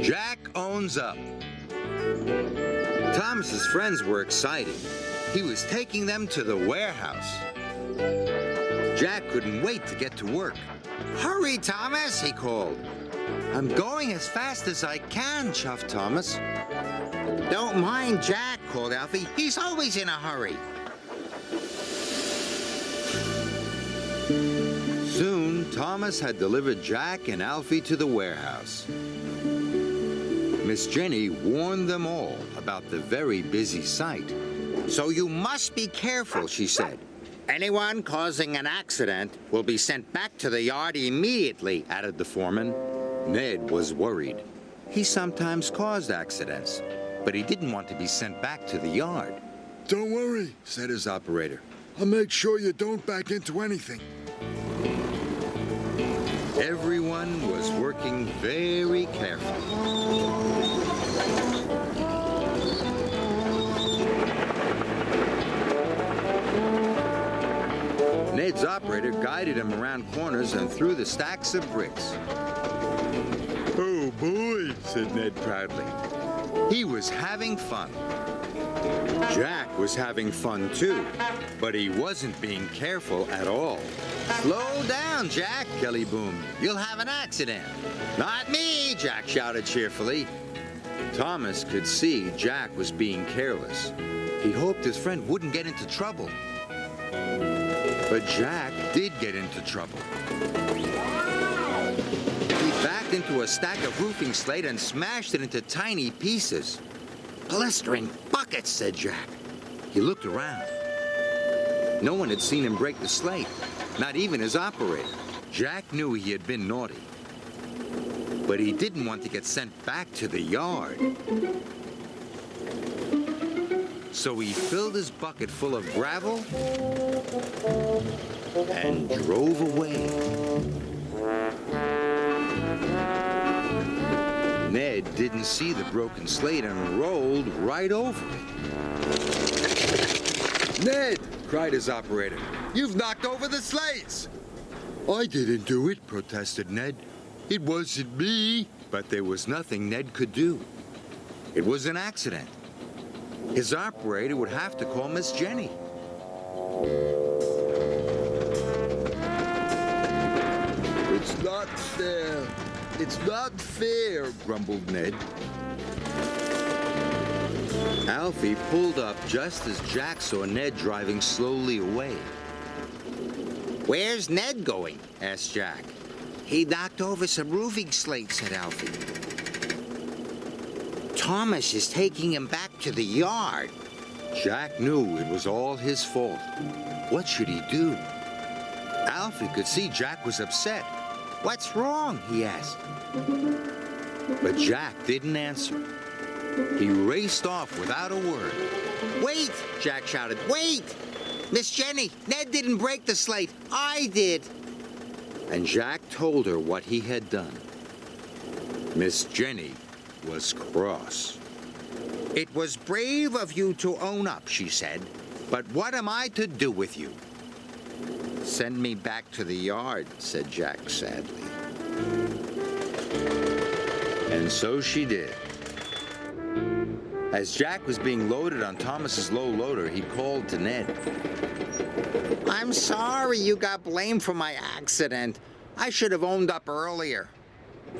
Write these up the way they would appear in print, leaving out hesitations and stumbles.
Jack owns up. Thomas's friends were excited. He was taking them to the warehouse. Jack couldn't wait to get to work. "Hurry, Thomas," he called. "I'm going as fast as I can," chuffed Thomas. "Don't mind Jack," called Alfie. "He's always in a hurry." Soon, Thomas had delivered Jack and Alfie to the warehouse. Miss Jenny warned them all about the very busy site. "So you must be careful," she said. "Anyone causing an accident will be sent back to the yard immediately," added the foreman. Ned was worried. He sometimes caused accidents, but he didn't want to be sent back to the yard. "Don't worry," said his operator. "I'll make sure you don't back into anything." Everyone was working very carefully. Ned's operator guided him around corners and through the stacks of bricks. "Oh boy," said Ned proudly. He was having fun. Jack was having fun too, but he wasn't being careful at all. "Slow down, Jack," Kelly boomed. "You'll have an accident." "Not me," Jack shouted cheerfully. Thomas could see Jack was being careless. He hoped his friend wouldn't get into trouble. But Jack did get into trouble. He backed into a stack of roofing slate and smashed it into tiny pieces. "Blistering buckets," said Jack. He looked around. No one had seen him break the slate, not even his operator. Jack knew he had been naughty, but he didn't want to get sent back to the yard. So he filled his bucket full of gravel and drove away. Ned didn't see the broken slate and rolled right over it. "Ned!" cried his operator. "You've knocked over the slates!" "I didn't do it," protested Ned. "It wasn't me." But there was nothing Ned could do. It was an accident. His operator would have to call Miss Jenny. "It's not fair. It's not fair," grumbled Ned. Alfie pulled up just as Jack saw Ned driving slowly away. "Where's Ned going?" asked Jack. "He knocked over some roofing slates," said Alfie. "Thomas is taking him back to the yard." Jack knew it was all his fault. What should he do? Alfie could see Jack was upset. "What's wrong?" he asked. But Jack didn't answer. He raced off without a word. "Wait!" Jack shouted. "Wait! Miss Jenny, Ned didn't break the slate. I did." And Jack told her what he had done. Miss Jenny was cross. "It was brave of you to own up," she said. "But what am I to do with you?" "Send me back to the yard," said Jack sadly. And so she did. As Jack was being loaded on Thomas's low loader, he called to Ned. "I'm sorry you got blamed for my accident. I should have owned up earlier."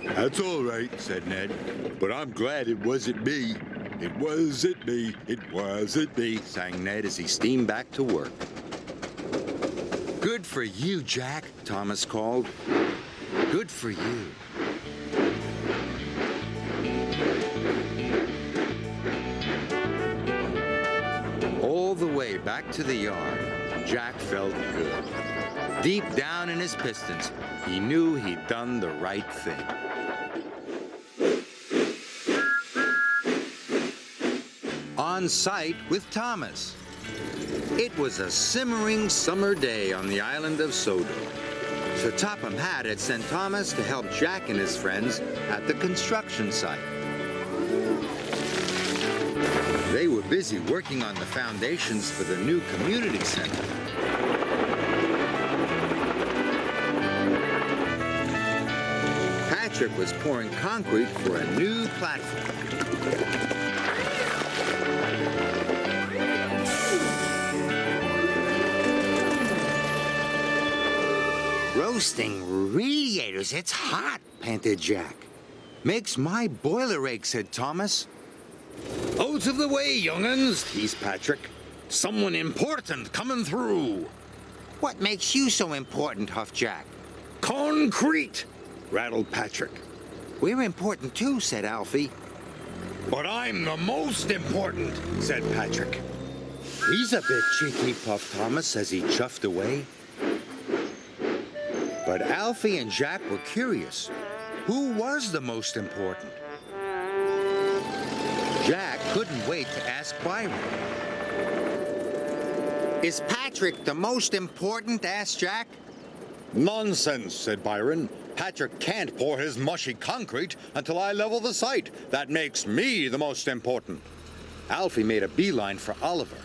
"That's all right," said Ned. "But I'm glad it wasn't me. It wasn't me. It wasn't me," sang Ned as he steamed back to work. "Good for you, Jack," Thomas called. "Good for you." All the way back to the yard, Jack felt good. Deep down in his pistons, he knew he'd done the right thing. On site with Thomas. It was a simmering summer day on the island of Sodo. So Topham Hatt had sent Thomas to help Jack and his friends at the construction site. They were busy working on the foundations for the new community center. Patrick was pouring concrete for a new platform. Roasting radiators, it's hot, panted Jack. Makes my boiler ache, said Thomas. Out of the way, young'uns, teased Patrick. Someone important coming through. What makes you so important, huffed Jack. Concrete, rattled Patrick. We're important too, said Alfie. But I'm the most important, said Patrick. He's a bit cheeky, puffed Thomas as he chuffed away. But Alfie and Jack were curious. Who was the most important? Jack couldn't wait to ask Byron. Is Patrick the most important? Asked Jack. Nonsense, said Byron. Patrick can't pour his mushy concrete until I level the site. That makes me the most important. Alfie made a beeline for Oliver.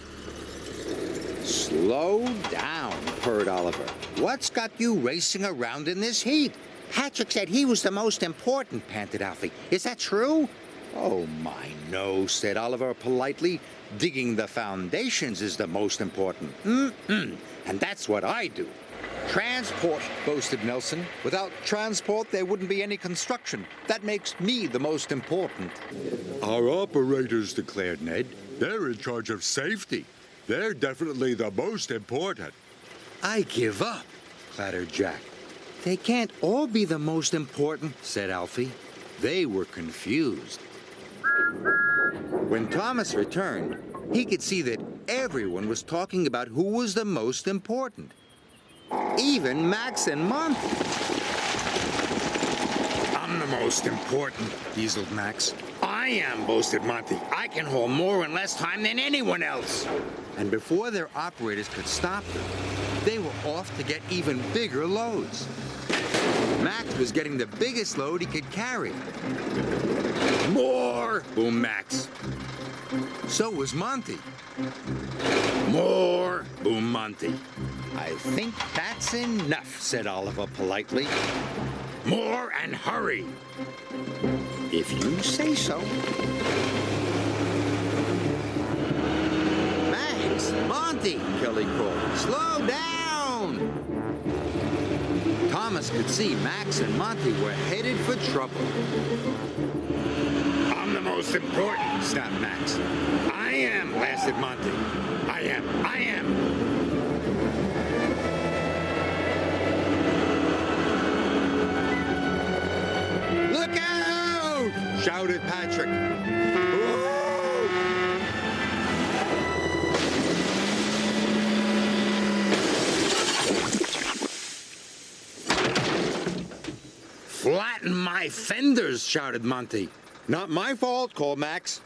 Slow down, purred Oliver. What's got you racing around in this heat? Patrick said he was the most important, panted Alfie. Is that true? Oh, my, no, said Oliver politely. Digging the foundations is the most important. And that's what I do. Transport, boasted Nelson. Without transport, there wouldn't be any construction. That makes me the most important. Our operators, declared Ned. They're in charge of safety. They're definitely the most important. I give up, clattered Jack. They can't all be the most important, said Alfie. They were confused. When Thomas returned, he could see that everyone was talking about who was the most important. Even Max and Monty. I'm the most important, dieseled Max. I am, boasted Monty. I can haul more in less time than anyone else. And before their operators could stop them, they were off to get even bigger loads. Max was getting the biggest load he could carry. More, boomed Max. So was Monty. More, boomed Monty. I think that's enough, said Oliver politely. More and hurry. If you say so. Max, Monty, Kelly called. Slow down! Thomas could see Max and Monty were headed for trouble. I'm the most important, snapped Max. I am, blasted Monty. I am. Look out! Shouted Patrick. Flatten my fenders, shouted Monty. Not my fault, called Max.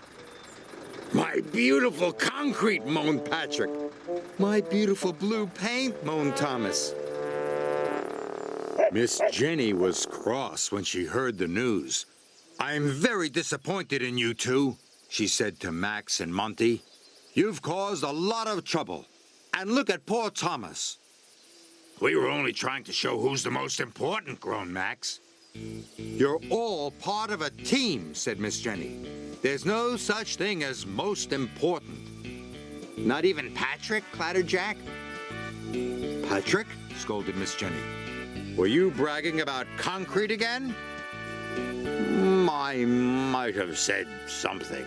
My beautiful concrete, moaned Patrick. My beautiful blue paint, moaned Thomas. Miss Jenny was cross when she heard the news. I'm very disappointed in you two, she said to Max and Monty. You've caused a lot of trouble. And look at poor Thomas. We were only trying to show who's the most important, groaned Max. You're all part of a team, said Miss Jenny. There's no such thing as most important. Not even Patrick, clattered Jack. Patrick, scolded Miss Jenny. Were you bragging about concrete again? I might have said something.